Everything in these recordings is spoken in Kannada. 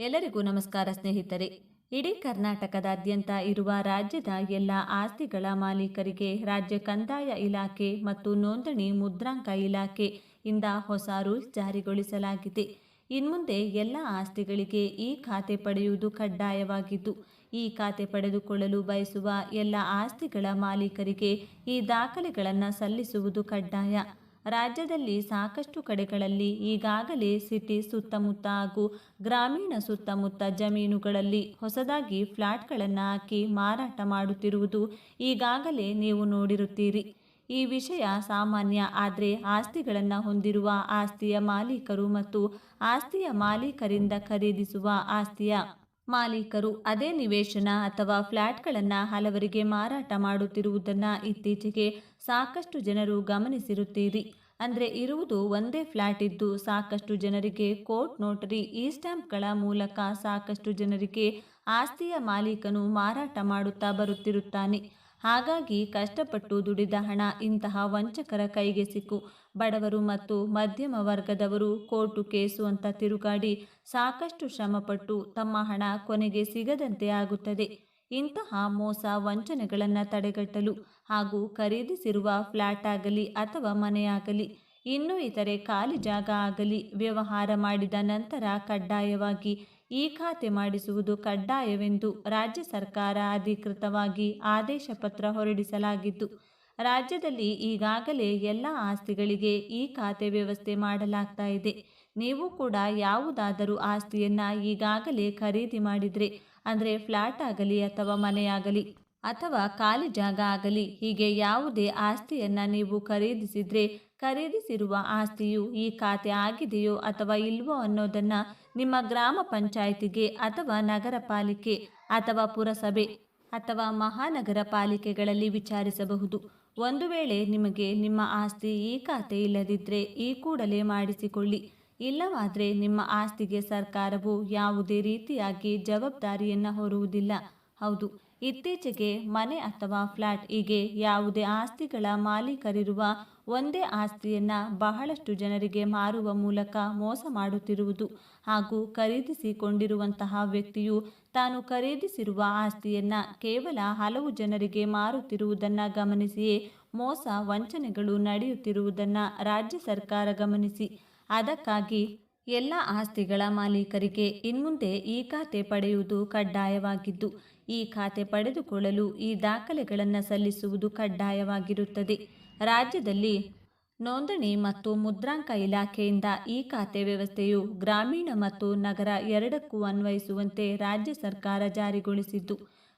ಎಲ್ಲರಿಗೂ ನಮಸ್ಕಾರ ಸ್ನೇಹಿತರೆ. ಇಡೀ ಕರ್ನಾಟಕದಾದ್ಯಂತ ಇರುವ ರಾಜ್ಯದ ಎಲ್ಲ ಆಸ್ತಿಗಳ ಮಾಲೀಕರಿಗೆ ರಾಜ್ಯ ಕಂದಾಯ ಇಲಾಖೆ ಮತ್ತು ನೋಂದಣಿ ಮುದ್ರಾಂಕ ಇಲಾಖೆ ಇಂದ ಹೊಸ ರೂಲ್ಸ್ ಜಾರಿಗೊಳಿಸಲಾಗಿದೆ. ಇನ್ಮುಂದೆ ಎಲ್ಲ ಆಸ್ತಿಗಳಿಗೆ ಈ ಖಾತೆ ಪಡೆಯುವುದು ಕಡ್ಡಾಯವಾಗಿದ್ದು, ಈ ಖಾತೆ ಪಡೆದುಕೊಳ್ಳಲು ಬಯಸುವ ಎಲ್ಲ ಆಸ್ತಿಗಳ ಮಾಲೀಕರಿಗೆ ಈ ದಾಖಲೆಗಳನ್ನು ಸಲ್ಲಿಸುವುದು ಕಡ್ಡಾಯ. ರಾಜ್ಯದಲ್ಲಿ ಸಾಕಷ್ಟು ಕಡೆಗಳಲ್ಲಿ ಈಗಾಗಲೇ ಸಿಟಿ ಸುತ್ತಮುತ್ತ ಹಾಗೂ ಗ್ರಾಮೀಣ ಸುತ್ತಮುತ್ತ ಜಮೀನುಗಳಲ್ಲಿ ಹೊಸದಾಗಿ ಫ್ಲಾಟ್ಗಳನ್ನು ಹಾಕಿ ಮಾರಾಟ ಮಾಡುತ್ತಿರುವುದು ಈಗಾಗಲೇ ನೀವು ನೋಡಿರುತ್ತೀರಿ. ಈ ವಿಷಯ ಸಾಮಾನ್ಯ. ಆದರೆ ಆಸ್ತಿಗಳನ್ನು ಹೊಂದಿರುವ ಆಸ್ತಿಯ ಮಾಲೀಕರು ಮತ್ತು ಆಸ್ತಿಯ ಮಾಲೀಕರಿಂದ ಖರೀದಿಸುವ ಆಸ್ತಿಯ ಮಾಲೀಕರು ಅದೇ ನಿವೇಶನ ಅಥವಾ ಫ್ಲಾಟ್ಗಳನ್ನು ಹಲವರಿಗೆ ಮಾರಾಟ ಮಾಡುತ್ತಿರುವುದನ್ನು ಇತ್ತೀಚೆಗೆ ಸಾಕಷ್ಟು ಜನರು ಗಮನಿಸಿರುತ್ತೀರಿ. ಅಂದರೆ ಇರುವುದು ಒಂದೇ ಫ್ಲಾಟ್ ಇದ್ದು ಸಾಕಷ್ಟು ಜನರಿಗೆ ಕೋರ್ಟ್ ನೋಟರಿ ಈ ಸ್ಟ್ಯಾಂಪ್ಗಳ ಮೂಲಕ ಸಾಕಷ್ಟು ಜನರಿಗೆ ಆಸ್ತಿಯ ಮಾಲೀಕನು ಮಾರಾಟ ಮಾಡುತ್ತಾ ಬರುತ್ತಿರುತ್ತಾನೆ. ಹಾಗಾಗಿ ಕಷ್ಟಪಟ್ಟು ದುಡಿದ ಹಣ ಇಂತಹ ವಂಚಕರ ಕೈಗೆ ಸಿಕ್ಕು ಬಡವರು ಮತ್ತು ಮಧ್ಯಮ ವರ್ಗದವರು ಕೋರ್ಟು ಕೇಸು ಅಂತ ತಿರುಗಾಡಿ ಸಾಕಷ್ಟು ಶ್ರಮಪಟ್ಟು ತಮ್ಮ ಹಣ ಕೊನೆಗೆ ಸಿಗದಂತೆ ಆಗುತ್ತದೆ. ಇಂತಹ ಮೋಸ ವಂಚನೆಗಳನ್ನು ತಡೆಗಟ್ಟಲು ಹಾಗೂ ಖರೀದಿಸಿರುವ ಫ್ಲಾಟ್ ಆಗಲಿ ಅಥವಾ ಮನೆಯಾಗಲಿ ಇನ್ನೂ ಇತರೆ ಖಾಲಿ ಜಾಗ ಆಗಲಿ ವ್ಯವಹಾರ ಮಾಡಿದ ನಂತರ ಕಡ್ಡಾಯವಾಗಿ ಈ ಖಾತೆ ಮಾಡಿಸುವುದು ಕಡ್ಡಾಯವೆಂದು ರಾಜ್ಯ ಸರ್ಕಾರ ಅಧಿಕೃತವಾಗಿ ಆದೇಶ ಪತ್ರ ಹೊರಡಿಸಲಾಗಿದ್ದು, ರಾಜ್ಯದಲ್ಲಿ ಈಗಾಗಲೇ ಎಲ್ಲ ಆಸ್ತಿಗಳಿಗೆ ಈ ಖಾತೆ ವ್ಯವಸ್ಥೆ ಮಾಡಲಾಗ್ತಾ ಇದೆ. ನೀವು ಕೂಡ ಯಾವುದಾದರೂ ಆಸ್ತಿಯನ್ನು ಈಗಾಗಲೇ ಖರೀದಿ ಮಾಡಿದರೆ, ಅಂದರೆ ಫ್ಲಾಟ್ ಆಗಲಿ ಅಥವಾ ಮನೆಯಾಗಲಿ ಅಥವಾ ಖಾಲಿ ಜಾಗ ಆಗಲಿ, ಹೀಗೆ ಯಾವುದೇ ಆಸ್ತಿಯನ್ನು ನೀವು ಖರೀದಿಸಿದರೆ ಖರೀದಿಸಿರುವ ಆಸ್ತಿಯು ಈ ಖಾತೆ ಆಗಿದೆಯೋ ಅಥವಾ ಇಲ್ವೋ ಅನ್ನೋದನ್ನು ನಿಮ್ಮ ಗ್ರಾಮ ಪಂಚಾಯಿತಿಗೆ ಅಥವಾ ನಗರ ಪಾಲಿಕೆ ಅಥವಾ ಪುರಸಭೆ ಅಥವಾ ಮಹಾನಗರ ಪಾಲಿಕೆಗಳಲ್ಲಿ ವಿಚಾರಿಸಬಹುದು. ಒಂದು ವೇಳೆ ನಿಮಗೆ ನಿಮ್ಮ ಆಸ್ತಿ ಈ ಖಾತೆ ಇಲ್ಲದಿದ್ದರೆ ಈ ಕೂಡಲೇ ಮಾಡಿಸಿಕೊಳ್ಳಿ. ಇಲ್ಲವಾದರೆ ನಿಮ್ಮ ಆಸ್ತಿಗೆ ಸರ್ಕಾರವು ಯಾವುದೇ ರೀತಿಯಾಗಿ ಜವಾಬ್ದಾರಿಯನ್ನು ಹೊರುವುದಿಲ್ಲ. ಹೌದು, ಇತ್ತೀಚೆಗೆ ಮನೆ ಅಥವಾ ಫ್ಲಾಟ್ ಹೀಗೆ ಯಾವುದೇ ಆಸ್ತಿಗಳ ಮಾಲೀಕರಿರುವ ಒಂದೇ ಆಸ್ತಿಯನ್ನು ಬಹಳಷ್ಟು ಜನರಿಗೆ ಮಾರುವ ಮೂಲಕ ಮೋಸ ಮಾಡುತ್ತಿರುವುದು ಹಾಗೂ ಖರೀದಿಸಿಕೊಂಡಿರುವಂತಹ ವ್ಯಕ್ತಿಯು ತಾನು ಖರೀದಿಸಿರುವ ಆಸ್ತಿಯನ್ನು ಕೇವಲ ಹಲವು ಜನರಿಗೆ ಮಾರುತ್ತಿರುವುದನ್ನು ಗಮನಿಸಿಯೇ ಮೋಸ ವಂಚನೆಗಳು ನಡೆಯುತ್ತಿರುವುದನ್ನು ರಾಜ್ಯ ಸರ್ಕಾರ ಗಮನಿಸಿ ಅದಕ್ಕಾಗಿ ಎಲ್ಲ ಆಸ್ತಿಗಳ ಮಾಲೀಕರಿಗೆ ಇನ್ಮುಂದೆ ಈ ಖಾತೆ ಪಡೆಯುವುದು ಕಡ್ಡಾಯವಾಗಿದ್ದು, ಈ ಖಾತೆ ಪಡೆದುಕೊಳ್ಳಲು ಈ ದಾಖಲೆಗಳನ್ನು ಸಲ್ಲಿಸುವುದು ಕಡ್ಡಾಯವಾಗಿರುತ್ತದೆ. ರಾಜ್ಯದಲ್ಲಿ ನೋಂದಣಿ ಮತ್ತು ಮುದ್ರಾಂಕ ಇಲಾಖೆಯಿಂದ ಈ ಖಾತೆ ವ್ಯವಸ್ಥೆಯು ಗ್ರಾಮೀಣ ಮತ್ತು ನಗರ ಎರಡಕ್ಕೂ ಅನ್ವಯಿಸುವಂತೆ ರಾಜ್ಯ ಸರ್ಕಾರ ಜಾರಿಗೊಳಿಸಿದ್ದು,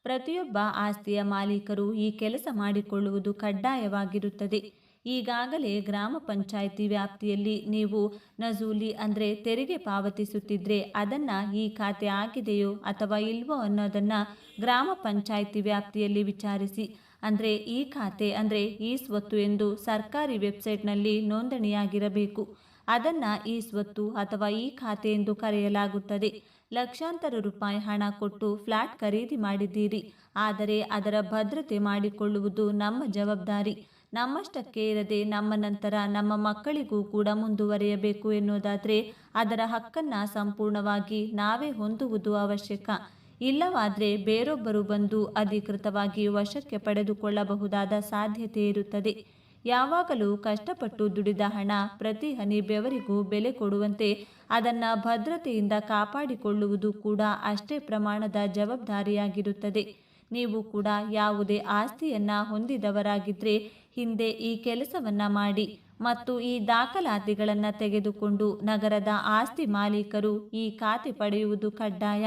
ಪ್ರತಿಯೊಬ್ಬ ಆಸ್ತಿಯ ಮಾಲೀಕರು ಈ ಕೆಲಸ ಮಾಡಿಕೊಳ್ಳುವುದು ಕಡ್ಡಾಯವಾಗಿರುತ್ತದೆ. ಈಗಾಗಲೇ ಗ್ರಾಮ ಪಂಚಾಯಿತಿ ವ್ಯಾಪ್ತಿಯಲ್ಲಿ ನೀವು ನಜೂಲಿ ಅಂದರೆ ತೆರಿಗೆ ಪಾವತಿಸುತ್ತಿದ್ದರೆ ಅದನ್ನು ಈ ಖಾತೆ ಆಗಿದೆಯೋ ಅಥವಾ ಇಲ್ವೋ ಅನ್ನೋದನ್ನು ಗ್ರಾಮ ಪಂಚಾಯಿತಿ ವ್ಯಾಪ್ತಿಯಲ್ಲಿ ವಿಚಾರಿಸಿ. ಅಂದರೆ ಈ ಖಾತೆ ಅಂದರೆ ಈ ಸ್ವತ್ತು ಎಂದು ಸರ್ಕಾರಿ ವೆಬ್ಸೈಟ್ನಲ್ಲಿ ನೋಂದಣಿಯಾಗಿರಬೇಕು. ಅದನ್ನು ಈ ಸ್ವತ್ತು ಅಥವಾ ಈ ಖಾತೆ ಎಂದು ಕರೆಯಲಾಗುತ್ತದೆ. ಲಕ್ಷಾಂತರ ರೂಪಾಯಿ ಹಣ ಕೊಟ್ಟು ಫ್ಲಾಟ್ ಖರೀದಿ ಮಾಡಿದ್ದೀರಿ, ಆದರೆ ಅದರ ಭದ್ರತೆ ಮಾಡಿಕೊಳ್ಳುವುದು ನಮ್ಮ ಜವಾಬ್ದಾರಿ. ನಮ್ಮಷ್ಟಕ್ಕೆ ಇರದೆ ನಮ್ಮ ನಂತರ ನಮ್ಮ ಮಕ್ಕಳಿಗೂ ಕೂಡ ಮುಂದುವರಿಯಬೇಕು ಎನ್ನುವುದಾದರೆ ಅದರ ಹಕ್ಕನ್ನು ಸಂಪೂರ್ಣವಾಗಿ ನಾವೇ ಹೊಂದುವುದು ಅವಶ್ಯಕ. ಇಲ್ಲವಾದರೆ ಬೇರೊಬ್ಬರು ಬಂದು ಅಧಿಕೃತವಾಗಿ ವಶಕ್ಕೆ ಪಡೆದುಕೊಳ್ಳಬಹುದಾದ ಸಾಧ್ಯತೆ ಇರುತ್ತದೆ. ಯಾವಾಗಲೂ ಕಷ್ಟಪಟ್ಟು ದುಡಿದ ಹಣ ಪ್ರತಿ ಹನಿ ಬೆವರಿಗೂ ಬೆಲೆ ಕೊಡುವಂತೆ ಅದನ್ನು ಭದ್ರತೆಯಿಂದ ಕಾಪಾಡಿಕೊಳ್ಳುವುದು ಕೂಡ ಅಷ್ಟೇ ಪ್ರಮಾಣದ ಜವಾಬ್ದಾರಿಯಾಗಿರುತ್ತದೆ. ನೀವು ಕೂಡ ಯಾವುದೇ ಆಸ್ತಿಯನ್ನು ಹೊಂದಿದವರಾಗಿದ್ದರೆ ಹಿಂದೆ ಈ ಕೆಲಸವನ್ನು ಮಾಡಿ ಮತ್ತು ಈ ದಾಖಲಾತಿಗಳನ್ನು ತೆಗೆದುಕೊಂಡು ನಗರದ ಆಸ್ತಿ ಮಾಲೀಕರು ಈ ಖಾತೆ ಪಡೆಯುವುದು ಕಡ್ಡಾಯ.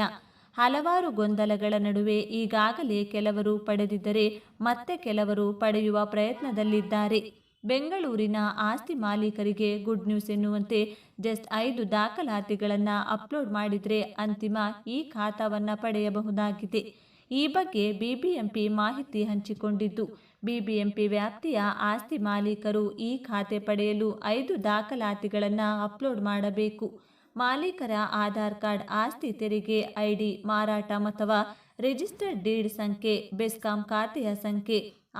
ಹಲವಾರು ಗೊಂದಲಗಳ ನಡುವೆ ಈಗಾಗಲೇ ಕೆಲವರು ಪಡೆದಿದ್ದರೆ ಮತ್ತೆ ಕೆಲವರು ಪಡೆಯುವ ಪ್ರಯತ್ನದಲ್ಲಿದ್ದಾರೆ. ಬೆಂಗಳೂರಿನ ಆಸ್ತಿ ಮಾಲೀಕರಿಗೆ ಗುಡ್ ನ್ಯೂಸ್ ಎನ್ನುವಂತೆ ಜಸ್ಟ್ 5 ದಾಖಲಾತಿಗಳನ್ನು ಅಪ್ಲೋಡ್ ಮಾಡಿದರೆ ಅಂತಿಮ ಈ ಖಾತಾವನ್ನು ಪಡೆಯಬಹುದಾಗಿದೆ. ಈ ಬಗ್ಗೆ ಬಿಬಿಎಂಪಿ ಮಾಹಿತಿ ಹಂಚಿಕೊಂಡಿದ್ದು, ಬಿಬಿಎಂಪಿ ವ್ಯಾಪ್ತಿಯ ಆಸ್ತಿ ಮಾಲೀಕರು ಈ ಖಾತೆ ಪಡೆಯಲು 5 ದಾಖಲಾತಿಗಳನ್ನು ಅಪ್ಲೋಡ್ ಮಾಡಬೇಕು. ಮಾಲೀಕರ ಆಧಾರ್ ಕಾರ್ಡ್, ಆಸ್ತಿ ತೆರಿಗೆ ಐಡಿ, ಮಾರಾಟ ಅಥವಾ ರಿಜಿಸ್ಟರ್ಡ್ ಡೀಡ್ ಸಂಖ್ಯೆ, ಬೆಸ್ಕಾಂ ಖಾತೆಯ ಸಂಖ್ಯೆ,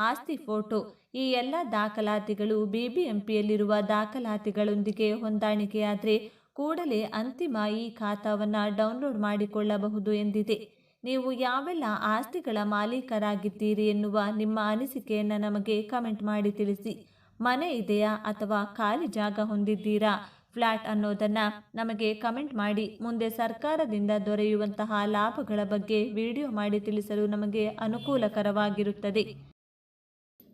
ಆಸ್ತಿ ಫೋಟೋ ಈ ಎಲ್ಲ ದಾಖಲಾತಿಗಳು ಬಿಬಿಎಂಪಿಯಲ್ಲಿರುವ ದಾಖಲಾತಿಗಳೊಂದಿಗೆ ಹೊಂದಾಣಿಕೆಯಾದರೆ ಕೂಡಲೇ ಅಂತಿಮ ಈ ಖಾತಾವನ್ನು ಡೌನ್ಲೋಡ್ ಮಾಡಿಕೊಳ್ಳಬಹುದು ಎಂದಿದೆ. ನೀವು ಯಾವೆಲ್ಲ ಆಸ್ತಿಗಳ ಮಾಲೀಕರಾಗಿದ್ದೀರಿ ಎನ್ನುವ ನಿಮ್ಮ ಅನಿಸಿಕೆಯನ್ನು ನಮಗೆ ಕಮೆಂಟ್ ಮಾಡಿ ತಿಳಿಸಿ. ಮನೆ ಇದೆಯಾ ಅಥವಾ ಖಾಲಿ ಜಾಗ ಹೊಂದಿದ್ದೀರಾ, ಫ್ಲ್ಯಾಟ್ ಅನ್ನೋದನ್ನು ನಮಗೆ ಕಮೆಂಟ್ ಮಾಡಿ. ಮುಂದೆ ಸರ್ಕಾರದಿಂದ ದೊರೆಯುವಂತಹ ಲಾಭಗಳ ಬಗ್ಗೆ ವಿಡಿಯೋ ಮಾಡಿ ತಿಳಿಸಲು ನಮಗೆ ಅನುಕೂಲಕರವಾಗಿರುತ್ತದೆ.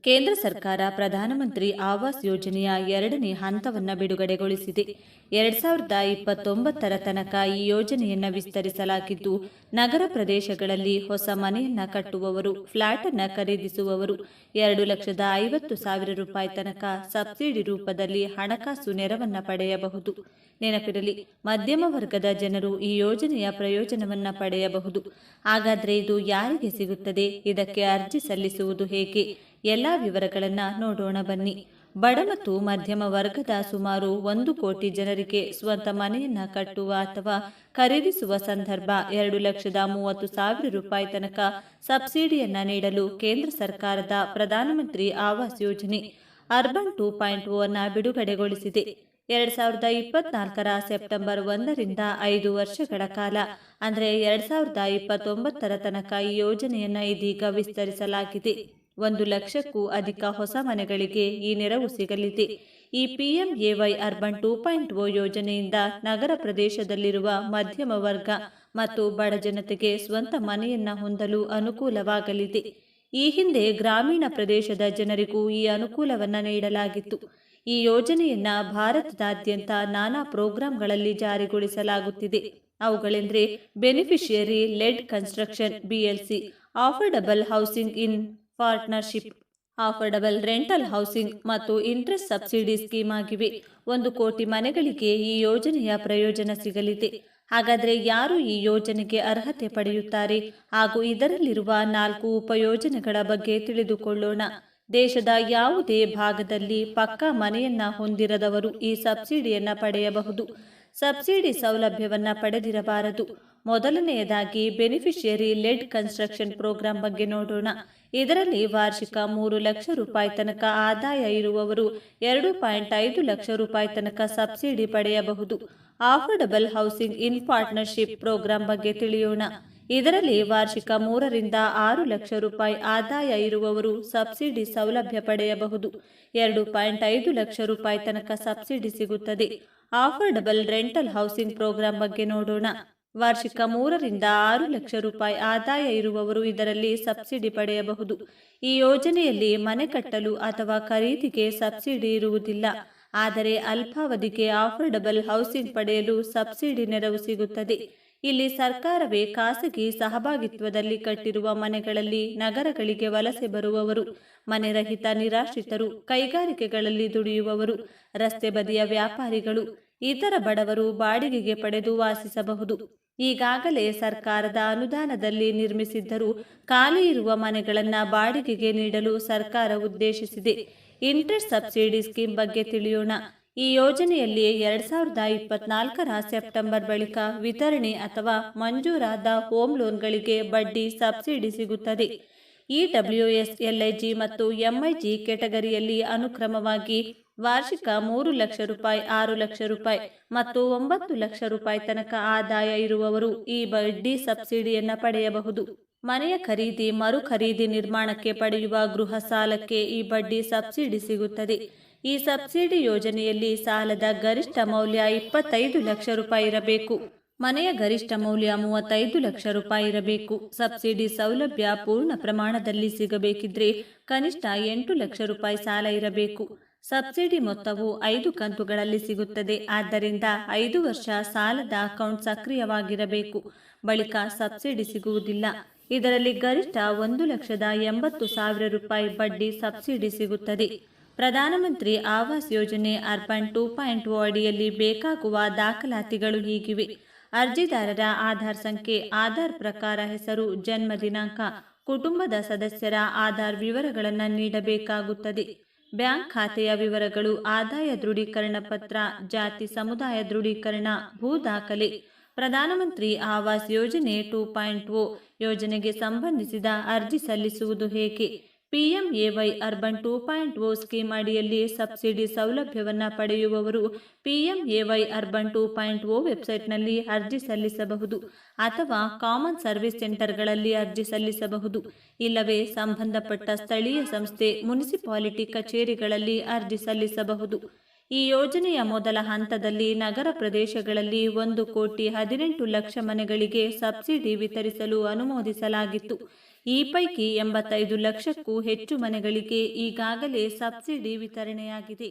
ಕೇಂದ್ರ ಸರ್ಕಾರ ಪ್ರಧಾನಮಂತ್ರಿ ಆವಾಸ್ ಯೋಜನೆಯ 2ನೇ ಹಂತವನ್ನು ಬಿಡುಗಡೆಗೊಳಿಸಿದೆ. 2029ರ ತನಕ ಈ ಯೋಜನೆಯನ್ನು ವಿಸ್ತರಿಸಲಾಗಿದ್ದು, ನಗರ ಪ್ರದೇಶಗಳಲ್ಲಿ ಹೊಸ ಮನೆಯನ್ನು ಕಟ್ಟುವವರು, ಫ್ಲ್ಯಾಟ್ ಅನ್ನು ಖರೀದಿಸುವವರು 2,50,000 ರೂಪಾಯಿ ತನಕ ಸಬ್ಸಿಡಿ ರೂಪದಲ್ಲಿ ಹಣಕಾಸು ನೆರವನ್ನು ಪಡೆಯಬಹುದು. ನೆನಪಿರಲಿ, ಮಧ್ಯಮ ವರ್ಗದ ಜನರು ಈ ಯೋಜನೆಯ ಪ್ರಯೋಜನವನ್ನು ಪಡೆಯಬಹುದು. ಹಾಗಾದರೆ ಇದು ಯಾರಿಗೆ ಸಿಗುತ್ತದೆ? ಇದಕ್ಕೆ ಅರ್ಜಿ ಸಲ್ಲಿಸುವುದು ಹೇಗೆ? ಎಲ್ಲ ವಿವರಗಳನ್ನು ನೋಡೋಣ ಬನ್ನಿ. ಬಡ ಮತ್ತು ಮಧ್ಯಮ ವರ್ಗದ ಸುಮಾರು 1 ಕೋಟಿ ಜನರಿಗೆ ಸ್ವಂತ ಮನೆಯನ್ನು ಕಟ್ಟುವ ಅಥವಾ ಖರೀದಿಸುವ ಸಂದರ್ಭ 2,30,000 ರೂಪಾಯಿ ತನಕ ಸಬ್ಸಿಡಿಯನ್ನು ನೀಡಲು ಕೇಂದ್ರ ಸರ್ಕಾರದ ಪ್ರಧಾನಮಂತ್ರಿ ಆವಾಸ್ ಯೋಜನೆ ಅರ್ಬನ್ 2.0 ಅನ್ನು ಬಿಡುಗಡೆಗೊಳಿಸಿದೆ. 2024ರ ಸೆಪ್ಟೆಂಬರ್ 1ರಿಂದ 5 ವರ್ಷಗಳ ಕಾಲ ಅಂದರೆ 2029ರ ತನಕ ಈ ಯೋಜನೆಯನ್ನು ಇದೀಗ ವಿಸ್ತರಿಸಲಾಗಿದೆ. 1 ಲಕ್ಷಕ್ಕೂ ಅಧಿಕ ಹೊಸ ಮನೆಗಳಿಗೆ ಈ ನೆರವು ಸಿಗಲಿದೆ. ಈ PMAY ಅರ್ಬನ್ 2.0 ಯೋಜನೆಯಿಂದ ನಗರ ಪ್ರದೇಶದಲ್ಲಿರುವ ಮಧ್ಯಮ ವರ್ಗ ಮತ್ತು ಬಡ ಜನತೆಗೆ ಸ್ವಂತ ಮನೆಯನ್ನು ಹೊಂದಲು ಅನುಕೂಲವಾಗಲಿದೆ. ಈ ಹಿಂದೆ ಗ್ರಾಮೀಣ ಪ್ರದೇಶದ ಜನರಿಗೂ ಈ ಅನುಕೂಲವನ್ನು ನೀಡಲಾಗಿತ್ತು. ಈ ಯೋಜನೆಯನ್ನು ಭಾರತದಾದ್ಯಂತ ನಾನಾ ಪ್ರೋಗ್ರಾಂಗಳಲ್ಲಿ ಜಾರಿಗೊಳಿಸಲಾಗುತ್ತಿದೆ. ಅವುಗಳೆಂದರೆ beneficiary led construction BLC, affordable housing in partnership, affordable rental housing ಮತ್ತು ಇಂಟ್ರೆಸ್ಟ್ ಸಬ್ಸಿಡಿ ಸ್ಕೀಮ್ ಆಗಿವೆ. 1 ಕೋಟಿ ಮನೆಗಳಿಗೆ ಈ ಯೋಜನೆಯ ಪ್ರಯೋಜನ ಸಿಗಲಿದೆ. ಹಾಗಾದರೆ ಯಾರು ಈ ಯೋಜನೆಗೆ ಅರ್ಹತೆ ಪಡೆಯುತ್ತಾರೆ ಹಾಗೂ ಇದರಲ್ಲಿರುವ 4 ಉಪಯೋಜನೆಗಳ ಬಗ್ಗೆ ತಿಳಿದುಕೊಳ್ಳೋಣ. ದೇಶದ ಯಾವುದೇ ಭಾಗದಲ್ಲಿ ಪಕ್ಕಾ ಮನೆಯನ್ನ ಹೊಂದಿರದವರು ಈ ಸಬ್ಸಿಡಿಯನ್ನು ಪಡೆಯಬಹುದು. ಸಬ್ಸಿಡಿ ಸೌಲಭ್ಯವನ್ನು ಪಡೆದಿರಬಾರದು. ಮೊದಲನೆಯದಾಗಿ ಬೆನಿಫಿಷಿಯರಿ ಲೆಡ್ ಕನ್ಸ್ಟ್ರಕ್ಷನ್ ಪ್ರೋಗ್ರಾಂ ಬಗ್ಗೆ ನೋಡೋಣ. ಇದರಲ್ಲಿ ವಾರ್ಷಿಕ 3 ಲಕ್ಷ ರೂಪಾಯಿ ತನಕ ಆದಾಯ ಇರುವವರು 2.5 ಲಕ್ಷ ರೂಪಾಯಿ ತನಕ ಸಬ್ಸಿಡಿ ಪಡೆಯಬಹುದು. Affordable housing in partnership program ಬಗ್ಗೆ ತಿಳಿಯೋಣ. ಇದರಲ್ಲಿ ವಾರ್ಷಿಕ 3 ರಿಂದ 6 ಲಕ್ಷ ರೂಪಾಯಿ ಆದಾಯ ಇರುವವರು ಸಬ್ಸಿಡಿ ಸೌಲಭ್ಯ ಪಡೆಯಬಹುದು. 2.5 ಲಕ್ಷ ರೂಪಾಯಿ ತನಕ ಸಬ್ಸಿಡಿ ಸಿಗುತ್ತದೆ. ಅಫೋರ್ಡಬಲ್ ರೆಂಟಲ್ ಹೌಸಿಂಗ್ ಪ್ರೋಗ್ರಾಂ ಬಗ್ಗೆ ನೋಡೋಣ. ವಾರ್ಷಿಕ 3 ರಿಂದ 6 ಲಕ್ಷ ರೂಪಾಯಿ ಆದಾಯ ಇರುವವರು ಇದರಲ್ಲಿ ಸಬ್ಸಿಡಿ ಪಡೆಯಬಹುದು. ಈ ಯೋಜನೆಯಲ್ಲಿ ಮನೆ ಕಟ್ಟಲು ಅಥವಾ ಖರೀದಿಗೆ ಸಬ್ಸಿಡಿ ಇರುವುದಿಲ್ಲ. ಆದರೆ ಅಲ್ಪಾವಧಿಗೆ ಅಫೋರ್ಡಬಲ್ ಹೌಸಿಂಗ್ ಪಡೆಯಲು ಸಬ್ಸಿಡಿ ನೆರವು ಸಿಗುತ್ತದೆ. ಇಲ್ಲಿ ಸರ್ಕಾರವೇ ಖಾಸಗಿ ಸಹಭಾಗಿತ್ವದಲ್ಲಿ ಕಟ್ಟಿರುವ ಮನೆಗಳಲ್ಲಿ ನಗರಗಳಿಗೆ ವಲಸೆ ಬರುವವರು, ಮನೆರಹಿತ ನಿರಾಶ್ರಿತರು, ಕೈಗಾರಿಕೆಗಳಲ್ಲಿ ದುಡಿಯುವವರು, ರಸ್ತೆ ಬದಿಯ ವ್ಯಾಪಾರಿಗಳು, ಇತರ ಬಡವರು ಬಾಡಿಗೆಗೆ ಪಡೆದು ವಾಸಿಸಬಹುದು. ಈಗಾಗಲೇ ಸರ್ಕಾರದ ಅನುದಾನದಲ್ಲಿ ನಿರ್ಮಿಸಿದ್ದರೂ ಖಾಲಿ ಇರುವ ಮನೆಗಳನ್ನು ಬಾಡಿಗೆಗೆ ನೀಡಲು ಸರ್ಕಾರ ಉದ್ದೇಶಿಸಿದೆ. ಇಂಟ್ರೆಸ್ಟ್ ಸಬ್ಸಿಡಿ ಸ್ಕೀಮ್ ಬಗ್ಗೆ ತಿಳಿಯೋಣ. ಈ ಯೋಜನೆಯಲ್ಲಿ 2024ರ ಸೆಪ್ಟೆಂಬರ್ ಬಳಿಕ ವಿತರಣೆ ಅಥವಾ ಮಂಜೂರಾದ ಹೋಮ್ ಲೋನ್ಗಳಿಗೆ ಬಡ್ಡಿ ಸಬ್ಸಿಡಿ ಸಿಗುತ್ತದೆ. EWS, LIG ಮತ್ತು MIG ಕೆಟಗರಿಯಲ್ಲಿ ಅನುಕ್ರಮವಾಗಿ ವಾರ್ಷಿಕ 3 ಲಕ್ಷ ರೂಪಾಯಿ, 6 ಲಕ್ಷ ರೂಪಾಯಿ ಮತ್ತು 9 ಲಕ್ಷ ರೂಪಾಯಿ ತನಕ ಆದಾಯ ಇರುವವರು ಈ ಬಡ್ಡಿ ಸಬ್ಸಿಡಿಯನ್ನು ಪಡೆಯಬಹುದು. ಮನೆಯ ಖರೀದಿ, ಮರು ಖರೀದಿ, ನಿರ್ಮಾಣಕ್ಕೆ ಪಡೆಯುವ ಗೃಹ ಸಾಲಕ್ಕೆ ಈ ಬಡ್ಡಿ ಸಬ್ಸಿಡಿ ಸಿಗುತ್ತದೆ. ಈ ಸಬ್ಸಿಡಿ ಯೋಜನೆಯಲ್ಲಿ ಸಾಲದ ಗರಿಷ್ಠ ಮೌಲ್ಯ 25 ಲಕ್ಷ ರೂಪಾಯಿ ಇರಬೇಕು. ಮನೆಯ ಗರಿಷ್ಠ ಮೌಲ್ಯ 35 ಲಕ್ಷ ರೂಪಾಯಿ ಇರಬೇಕು. ಸಬ್ಸಿಡಿ ಸೌಲಭ್ಯ ಪೂರ್ಣ ಪ್ರಮಾಣದಲ್ಲಿ ಸಿಗಬೇಕಿದ್ರೆ ಕನಿಷ್ಠ 8 ಲಕ್ಷ ರೂಪಾಯಿ ಸಾಲ ಇರಬೇಕು. ಸಬ್ಸಿಡಿ ಮೊತ್ತವು 5 ಕಂತುಗಳಲ್ಲಿ ಸಿಗುತ್ತದೆ. ಆದ್ದರಿಂದ 5 ವರ್ಷ ಸಾಲದ ಅಕೌಂಟ್ ಸಕ್ರಿಯವಾಗಿರಬೇಕು. ಬಳಿಕ ಸಬ್ಸಿಡಿ ಸಿಗುವುದಿಲ್ಲ. ಇದರಲ್ಲಿ ಗರಿಷ್ಠ 1,80,000 ರೂಪಾಯಿ ಬಡ್ಡಿ ಸಬ್ಸಿಡಿ ಸಿಗುತ್ತದೆ. ಪ್ರಧಾನಮಂತ್ರಿ ಆವಾಸ್ ಯೋಜನೆ ಅರ್ಬನ್ 2.0 ಅಡಿಯಲ್ಲಿ ಬೇಕಾಗುವ ದಾಖಲಾತಿಗಳು ಹೀಗಿವೆ. ಅರ್ಜಿದಾರರ ಆಧಾರ್ ಸಂಖ್ಯೆ, ಆಧಾರ್ ಪ್ರಕಾರ ಹೆಸರು, ಜನ್ಮ ದಿನಾಂಕ, ಕುಟುಂಬದ ಸದಸ್ಯರ ಆಧಾರ್ ವಿವರಗಳನ್ನು ನೀಡಬೇಕಾಗುತ್ತದೆ. ಬ್ಯಾಂಕ್ ಖಾತೆಯ ವಿವರಗಳು, ಆದಾಯ ದೃಢೀಕರಣ ಪತ್ರ, ಜಾತಿ ಸಮುದಾಯ ದೃಢೀಕರಣ, ಭೂ ದಾಖಲೆ. ಪ್ರಧಾನಮಂತ್ರಿ ಆವಾಸ್ ಯೋಜನೆ 2.0 ಯೋಜನೆಗೆ ಸಂಬಂಧಿಸಿದ ಅರ್ಜಿ ಸಲ್ಲಿಸುವುದು ಹೇಗೆ? PMAY ಅರ್ಬನ್ 2.0 ಸ್ಕೀಮ್ ಅಡಿಯಲ್ಲಿ ಸಬ್ಸಿಡಿ ಸೌಲಭ್ಯವನ್ನು ಪಡೆಯುವವರು PMAY ಅರ್ಬನ್ 2.0 ವೆಬ್ಸೈಟ್ನಲ್ಲಿ ಅರ್ಜಿ ಸಲ್ಲಿಸಬಹುದು ಅಥವಾ ಕಾಮನ್ ಸರ್ವಿಸ್ ಸೆಂಟರ್ಗಳಲ್ಲಿ ಅರ್ಜಿ ಸಲ್ಲಿಸಬಹುದು. ಇಲ್ಲವೇ ಸಂಬಂಧಪಟ್ಟ ಸ್ಥಳೀಯ ಸಂಸ್ಥೆ ಮುನಿಸಿಪಾಲಿಟಿ ಕಚೇರಿಗಳಲ್ಲಿ ಅರ್ಜಿ ಸಲ್ಲಿಸಬಹುದು. ಈ ಯೋಜನೆಯ ಮೊದಲ ಹಂತದಲ್ಲಿ ನಗರ ಪ್ರದೇಶಗಳಲ್ಲಿ 1,18,00,000 ಮನೆಗಳಿಗೆ ಸಬ್ಸಿಡಿ ವಿತರಿಸಲು ಅನುಮೋದಿಸಲಾಗಿತ್ತು. ಈ ಪೈಕಿ 85 ಲಕ್ಷಕ್ಕೂ ಹೆಚ್ಚು ಮನೆಗಳಿಗೆ ಈಗಾಗಲೇ ಸಬ್ಸಿಡಿ ವಿತರಣೆಯಾಗಿದೆ.